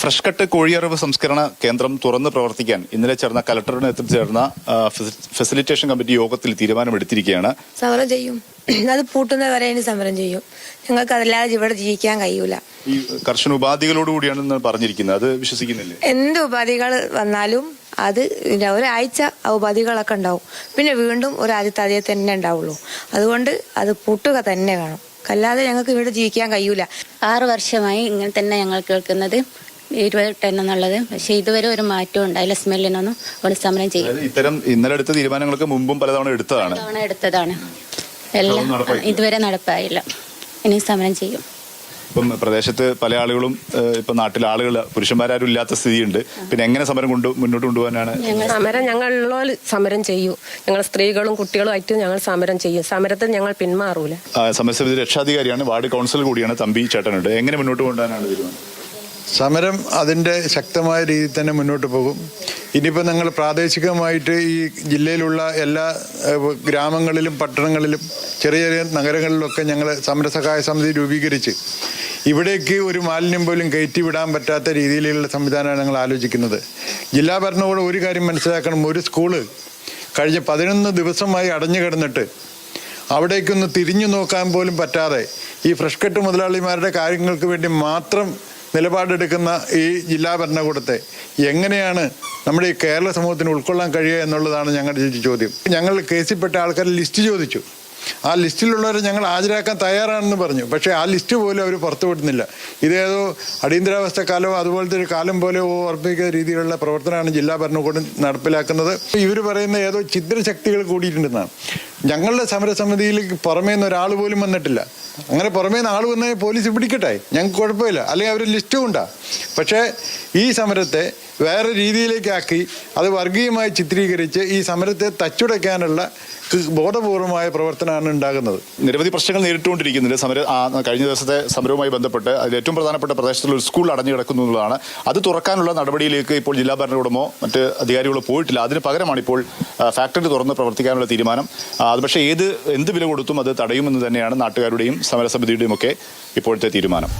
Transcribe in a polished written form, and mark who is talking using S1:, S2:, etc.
S1: Fresh cut കോഴിയറവ് സംസ്കരണ കേന്ദ്രം തുറന്ന് പ്രവർത്തിക്കാൻ ഇന്നലെ ചേർന്ന കലക്ടറുടെ നേതൃത്വത്തിൽ ചേർന്ന ഫെസിലിറ്റേഷൻ കമ്മിറ്റി യോഗത്തിൽ തീരുമാനമെടുത്തിരിക്കുകയാണ്.
S2: സമരം ചെയ്യും, അത് പൂട്ടുന്നവരെ സമരം ചെയ്യും. ഞങ്ങൾക്ക് അതല്ലാതെ ഇവിടെ ജീവിക്കാൻ കഴിയൂല. ഈ
S1: കർശന ഉപാധികളോടുകൂടിയാണ് പറഞ്ഞിരിക്കുന്നത്, അത് വിശ്വസിക്കുന്നില്ലേ?
S2: എന്ത് ഉപാധികൾ വന്നാലും അത് ഒരാഴ്ച ഉപാധികളൊക്കെ ഉണ്ടാവും, പിന്നെ വീണ്ടും ഒരാഴ്ചത്തെ അതേ തന്നെ ഉണ്ടാവുള്ളൂ. അതുകൊണ്ട് അത് പൂട്ടുക തന്നെ വേണം, അല്ലാതെ ഞങ്ങൾക്ക് ഇവിടെ ജീവിക്കാൻ കഴിയൂല.
S3: 6 വർഷമായി ഇങ്ങനെ തന്നെ ഞങ്ങൾ കേൾക്കുന്നത് 20 ടൺ എന്നുള്ളത്. പക്ഷെ ഇതുവരെ ഒരു മാറ്റവും ഉണ്ടായില്ല. സ്മെല്ലിനൊന്നും ഒരു സമരം ചെയ്യും.
S1: ഇത്തരം ഇന്നലെ എടുത്ത തീരുമാനങ്ങൾക്ക് മുമ്പും പലതവണ എടുത്തതാണ്. എല്ലാം
S3: ഇതുവരെ നടപ്പായില്ല. ഇനി സമരം ചെയ്യും.
S4: ഇപ്പം പ്രദേശത്ത് പല ആളുകളും ഇപ്പം നാട്ടിലെ ആളുകൾ പുരുഷന്മാരും ഇല്ലാത്ത സ്ഥിതിയുണ്ട്. പിന്നെ എങ്ങനെ സമരം മുന്നോട്ട് കൊണ്ടുപോകാനാണ്?
S5: ഞങ്ങളുള്ള സമരം ചെയ്യും. ഞങ്ങൾ സ്ത്രീകളും കുട്ടികളും ആയിട്ട് ഞങ്ങൾ സമരം ചെയ്യും. സമരത്തിൽ ഞങ്ങൾ പിന്മാറൂല.
S4: സമരസമിതി രക്ഷാധികാരിയാണ്, വാർഡ് കൗൺസിൽ കൂടിയാണ് തമ്പി ചേട്ടനുണ്ട്. എങ്ങനെ മുന്നോട്ട് കൊണ്ടുപോകാനാണ് തീരുമാനം?
S6: സമരം അതിൻ്റെ ശക്തമായ രീതിയിൽ തന്നെ മുന്നോട്ട് പോകും. ഇനിയിപ്പോൾ ഞങ്ങൾ പ്രാദേശികമായിട്ട് ഈ ജില്ലയിലുള്ള എല്ലാ ഗ്രാമങ്ങളിലും പട്ടണങ്ങളിലും ചെറിയ ചെറിയ നഗരങ്ങളിലൊക്കെ ഞങ്ങൾ സമരസഹായ സമിതി രൂപീകരിച്ച് ഇവിടേക്ക് ഒരു മാലിന്യം പോലും കയറ്റി വിടാൻ പറ്റാത്ത രീതിയിലുള്ള സംവിധാനമാണ് ഞങ്ങൾ ആലോചിക്കുന്നത്. ജില്ലാ ഭരണകൂടം ഒരു കാര്യം മനസ്സിലാക്കണം, ഒരു സ്കൂള് കഴിഞ്ഞ 11 ദിവസമായി അടഞ്ഞു കിടന്നിട്ട് അവിടേക്കൊന്ന് തിരിഞ്ഞു നോക്കാൻ പോലും പറ്റാതെ ഈ ഫ്രഷ് കട്ട് മുതലാളിമാരുടെ കാര്യങ്ങൾക്ക് വേണ്ടി മാത്രം നിലപാടെടുക്കുന്ന ഈ ജില്ലാ ഭരണകൂടത്തെ എങ്ങനെയാണ് നമ്മുടെ ഈ കേരള സമൂഹത്തിന് ഉൾക്കൊള്ളാൻ കഴിയുക എന്നുള്ളതാണ് ഞങ്ങളുടെ ചോദ്യം. ഞങ്ങൾ കേസിൽപ്പെട്ട ആൾക്കാർ ലിസ്റ്റ് ചോദിച്ചു. ആ ലിസ്റ്റിലുള്ളവരെ ഞങ്ങൾ ഹാജരാക്കാൻ തയ്യാറാണെന്ന് പറഞ്ഞു. പക്ഷേ ആ ലിസ്റ്റ് പോലും അവർ പുറത്തുവിടുന്നില്ല. ഇതേതോ അടിയന്തരാവസ്ഥ കാലമോ അതുപോലത്തെ ഒരു കാലം പോലെ ഓർപ്പിക്കുന്ന രീതിയിലുള്ള പ്രവർത്തനമാണ് ജില്ലാ ഭരണകൂടം നടപ്പിലാക്കുന്നത്. ഇവർ പറയുന്ന ഏതോ ഛിദ്രശക്തികൾ കൂടിയിട്ടുണ്ടെന്നാണ്. ഞങ്ങളുടെ സമരസമിതിയിൽ പുറമേ നിന്ന് ഒരാൾ പോലും വന്നിട്ടില്ല. അങ്ങനെ പുറമേ നിന്ന് ആൾ വന്നാൽ പോലീസ് പിടിക്കട്ടെ, ഞങ്ങൾക്ക് കുഴപ്പമില്ല, അല്ലെങ്കിൽ അവർ ലിസ്റ്റും ഉണ്ടാ. പക്ഷേ ഈ സമരത്തെ വേറെ രീതിയിലേക്കാക്കി അത് വർഗീയമായി ചിത്രീകരിച്ച് ഈ സമരത്തെ തച്ചുടയ്ക്കാനുള്ള ബോധപൂർവമായ പ്രവർത്തനമാണ് ഉണ്ടാകുന്നത്.
S4: നിരവധി പ്രശ്നങ്ങൾ നേരിട്ടുകൊണ്ടിരിക്കുന്നുണ്ട്. കഴിഞ്ഞ ദിവസത്തെ സമരവുമായി ബന്ധപ്പെട്ട് അതിൽ ഏറ്റവും പ്രധാനപ്പെട്ട പ്രദേശത്തുള്ള ഒരു സ്കൂൾ അടഞ്ഞു കിടക്കുന്നു എന്നുള്ളതാണ്. അത് തുറക്കാനുള്ള നടപടിയിലേക്ക് ഇപ്പോൾ ജില്ലാ ഭരണകൂടമോ മറ്റ് അധികാരികളോ പോയിട്ടില്ല. അതിന് പകരമാണ് ഇപ്പോൾ ഫാക്ടറി തുറന്ന് പ്രവർത്തിക്കാനുള്ള തീരുമാനം. അത് പക്ഷേ എന്ത് വില കൊടുത്തും അത് തടയുമെന്ന് തന്നെയാണ് നാട്ടുകാരുടെയും സമരസമിതിയുടെയും ഒക്കെ ഇപ്പോഴത്തെ തീരുമാനം.